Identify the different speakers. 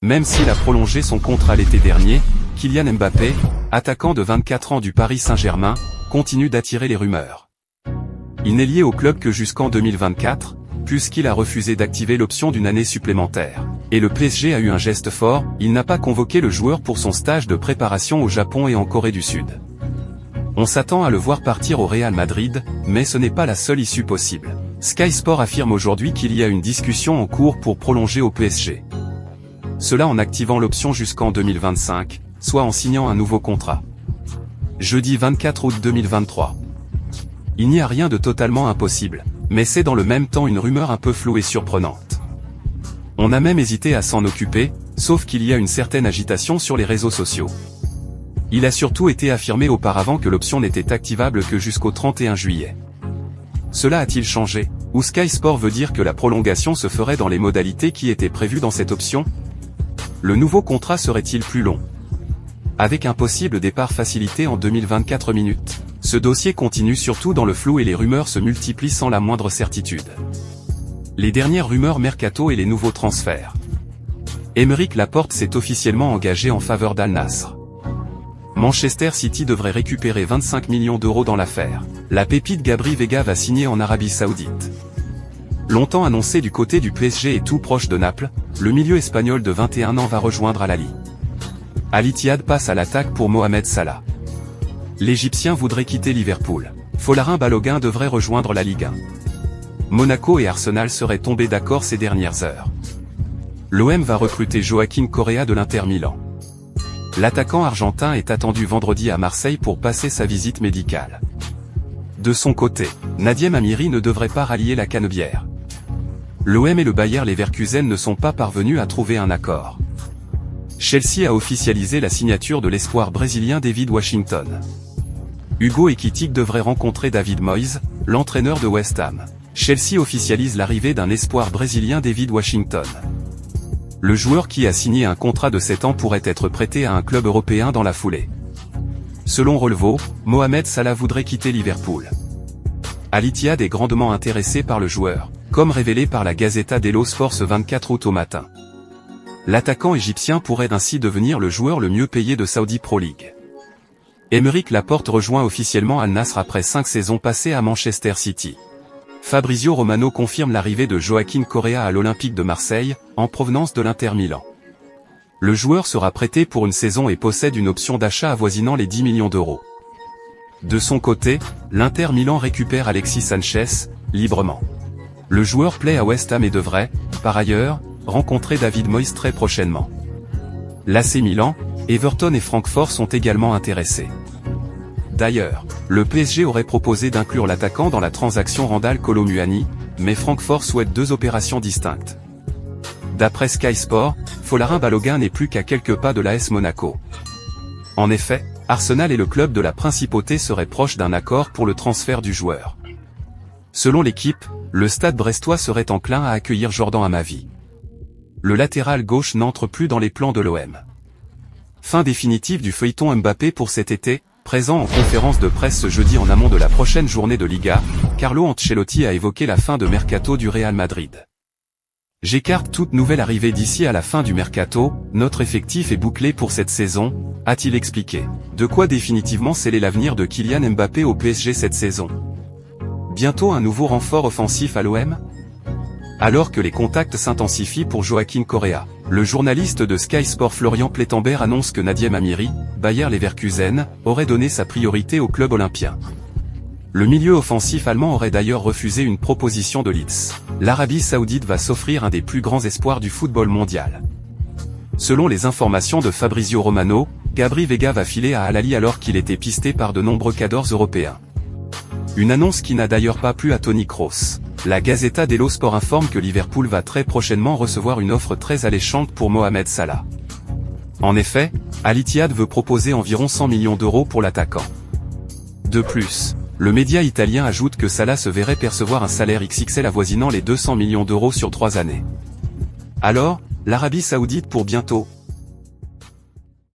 Speaker 1: Même s'il a prolongé son contrat l'été dernier, Kylian Mbappé, attaquant de 24 ans du Paris Saint-Germain, continue d'attirer les rumeurs. Il n'est lié au club que jusqu'en 2024, puisqu'il a refusé d'activer l'option d'une année supplémentaire. Et le PSG a eu un geste fort, il n'a pas convoqué le joueur pour son stage de préparation au Japon et en Corée du Sud. On s'attend à le voir partir au Real Madrid, mais ce n'est pas la seule issue possible. Sky Sport affirme aujourd'hui qu'il y a une discussion en cours pour prolonger au PSG. Cela en activant l'option jusqu'en 2025, soit en signant un nouveau contrat. Jeudi 24 août 2023. Il n'y a rien de totalement impossible, mais c'est dans le même temps une rumeur un peu floue et surprenante. On a même hésité à s'en occuper, sauf qu'il y a une certaine agitation sur les réseaux sociaux. Il a surtout été affirmé auparavant que l'option n'était activable que jusqu'au 31 juillet. Cela a-t-il changé, ou Sky Sport veut dire que la prolongation se ferait dans les modalités qui étaient prévues dans cette option? Le nouveau contrat serait-il plus long? Avec un possible départ facilité en 2024 minutes. Ce dossier continue surtout dans le flou et les rumeurs se multiplient sans la moindre certitude. Les dernières rumeurs mercato et les nouveaux transferts. Aymeric Laporte s'est officiellement engagé en faveur d'Al Nassr. Manchester City devrait récupérer 25 millions d'euros dans l'affaire. La pépite Gabri Veiga va signer en Arabie Saoudite. Longtemps annoncé du côté du PSG et tout proche de Naples, le milieu espagnol de 21 ans va rejoindre Al Ahly. Al Ittihad passe à l'attaque pour Mohamed Salah. L'Égyptien voudrait quitter Liverpool. Folarin Balogun devrait rejoindre la Ligue 1. Monaco et Arsenal seraient tombés d'accord ces dernières heures. L'OM va recruter Joaquín Correa de l'Inter Milan. L'attaquant argentin est attendu vendredi à Marseille pour passer sa visite médicale. De son côté, Nadiem Amiri ne devrait pas rallier la Canebière. L'OM et le Bayer Leverkusen ne sont pas parvenus à trouver un accord. Chelsea a officialisé la signature de l'espoir brésilien David Washington. Hugo Ekitike devrait rencontrer David Moyes, l'entraîneur de West Ham. Chelsea officialise l'arrivée d'un espoir brésilien David Washington. Le joueur qui a signé un contrat de 7 ans pourrait être prêté à un club européen dans la foulée. Selon Relevo, Mohamed Salah voudrait quitter Liverpool. Al Ittihad est grandement intéressé par le joueur, comme révélé par la Gazzetta dello Sport ce 24 août au matin. L'attaquant égyptien pourrait ainsi devenir le joueur le mieux payé de Saudi Pro League. Aymeric Laporte rejoint officiellement Al Nassr après 5 saisons passées à Manchester City. Fabrizio Romano confirme l'arrivée de Joaquín Correa à l'Olympique de Marseille, en provenance de l'Inter Milan. Le joueur sera prêté pour une saison et possède une option d'achat avoisinant les 10 millions d'euros. De son côté, l'Inter Milan récupère Alexis Sanchez, librement. Le joueur plaît à West Ham et devrait, par ailleurs, rencontrer David Moyes très prochainement. L'AC Milan, Everton et Francfort sont également intéressés. D'ailleurs, le PSG aurait proposé d'inclure l'attaquant dans la transaction Randal Kolo Muani, mais Francfort souhaite 2 opérations distinctes. D'après Sky Sport, Folarin Balogun n'est plus qu'à quelques pas de l'AS Monaco. En effet, Arsenal et le club de la Principauté seraient proches d'un accord pour le transfert du joueur. Selon l'équipe, le Stade brestois serait enclin à accueillir Jordan Amavi. Le latéral gauche n'entre plus dans les plans de l'OM. Fin définitive du feuilleton Mbappé pour cet été. Présent en conférence de presse ce jeudi en amont de la prochaine journée de Liga, Carlo Ancelotti a évoqué la fin de mercato du Real Madrid. J'écarte toute nouvelle arrivée d'ici à la fin du mercato, notre effectif est bouclé pour cette saison, a-t-il expliqué. De quoi définitivement sceller l'avenir de Kylian Mbappé au PSG cette saison. Bientôt un nouveau renfort offensif à l'OM? Alors que les contacts s'intensifient pour Joaquín Correa, le journaliste de Sky Sport Florian Plettenberg annonce que Nadiem Amiri, Bayer Leverkusen, aurait donné sa priorité au club olympien. Le milieu offensif allemand aurait d'ailleurs refusé une proposition de Leeds. L'Arabie Saoudite va s'offrir un des plus grands espoirs du football mondial. Selon les informations de Fabrizio Romano, Gabri Veiga va filer à Al Ahly alors qu'il était pisté par de nombreux cadors européens. Une annonce qui n'a d'ailleurs pas plu à Toni Kroos. La Gazzetta dello Sport informe que Liverpool va très prochainement recevoir une offre très alléchante pour Mohamed Salah. En effet, Al Ittihad veut proposer environ 100 millions d'euros pour l'attaquant. De plus, le média italien ajoute que Salah se verrait percevoir un salaire XXL avoisinant les 200 millions d'euros sur 3 années. Alors, l'Arabie Saoudite pour bientôt?